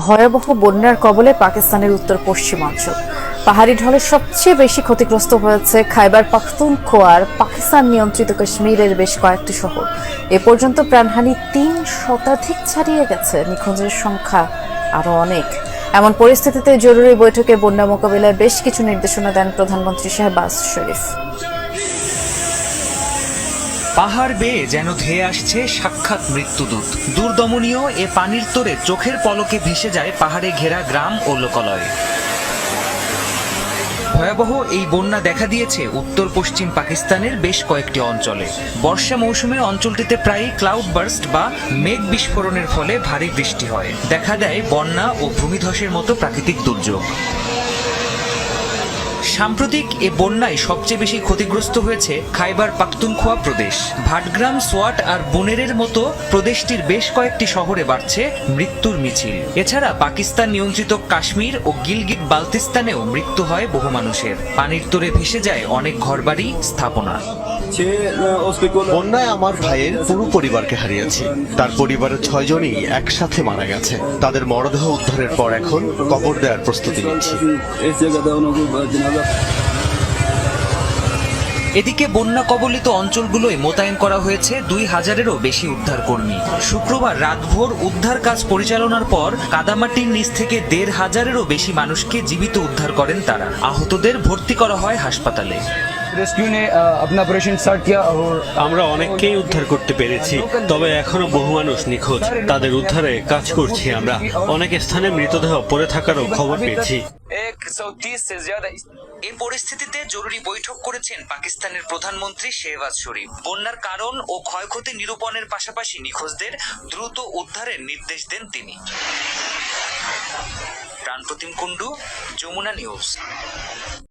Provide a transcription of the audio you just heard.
ভয়াবহ বন্যার কবলে পাকিস্তানের উত্তর পশ্চিমাঞ্চল। পাহাড়ি ঢলে সবচেয়ে বেশি ক্ষতিগ্রস্ত হয়েছে খাইবার পাখতুনখোয়ার পাকিস্তান নিয়ন্ত্রিত কাশ্মীরের বেশ কয়েকটি শহর। এ পর্যন্ত প্রাণহানি ৩ শতাধিক ছাড়িয়ে গেছে, নিখোঁজের সংখ্যা আরো অনেক। এমন পরিস্থিতিতে জরুরি বৈঠকে বন্যা মোকাবিলায় বেশ কিছু নির্দেশনা দেন প্রধানমন্ত্রী শাহবাজ শরীফ। পাহাড় বেয়ে যেন ধেয়ে আসছে সাক্ষাৎ মৃত্যুদূত। দুর্দমনীয় এ পানির তোরে চোখের পলকে ভেসে যায় পাহাড়ে ঘেরা গ্রাম ও লোকালয়। ভয়াবহ এই বন্যা দেখা দিয়েছে উত্তর পশ্চিম পাকিস্তানের বেশ কয়েকটি অঞ্চলে। বর্ষা মৌসুমে অঞ্চলটিতে প্রায়ই ক্লাউড বার্স্ট বা মেঘ বিস্ফোরণের ফলে ভারী বৃষ্টি হয়। দেখা দেয় বন্যা ও ভূমিধসের মতো প্রাকৃতিক দুর্যোগ। সাম্প্রতিক এ বন্যায় সবচেয়ে বেশি ক্ষতিগ্রস্ত হয়েছে খাইবার পাখতুনখোয়া প্রদেশ। ভাটগ্রাম, সোয়াট আর বুনেরের মতো প্রদেশটির বেশ কয়েকটি শহরে বাড়ছে মৃত্যুর মিছিল। এছাড়া পাকিস্তান নিয়ন্ত্রিত কাশ্মীর ও গিলগিট বালতিস্তানেও মৃত্যু হয় বহু মানুষের। পানির তোরে ভেসে যায় অনেক ঘরবাড়ি, স্থাপনা। বন্যায় আমার ভাইয়ের পুরো পরিবারকে হারিয়েছি। তার পরিবারের 6 জনই একসাথে মারা গেছে। তাদের মরদেহ উদ্ধারের পর এখন কবর দেওয়ার প্রস্তুতি নিচ্ছি। এদিকে বন্যা কবলিত অঞ্চলগুলোয় মোতায়েন করা হয়েছে 2000-এরও বেশি উদ্ধারকর্মী। শুক্রবার রাতভর উদ্ধার কাজ পরিচালনার পর কাদামাটির নিচ থেকে 1500-এরও বেশি মানুষকে জীবিত উদ্ধার করেন তারা। আহতদের ভর্তি করা হয় হাসপাতালে। रेस्क्यू ने अपना ऑपरेशन स्टार्ट किया और আমরা অনেককেই উদ্ধার করতে পেরেছি, তবে এখনো বহু মানুষ নিখোঁজ। তাদের উদ্ধারে কাজ করছি আমরা। অনেক স্থানে মৃতদেহ পড়ে থাকারও খবর পেয়েছি। এই পরিস্থিতিতে জরুরি বৈঠক করেছেন পাকিস্তানের প্রধানমন্ত্রী শাহবাজ শরীফ। বন্যার কারণ ও ক্ষয়ক্ষতি নিরূপণের পাশাপাশি নিখোঁজদের দ্রুত উদ্ধারের নির্দেশ দেন তিনি। প্রাণপ্রতিম কুণ্ডু, যমুনা নিউজ।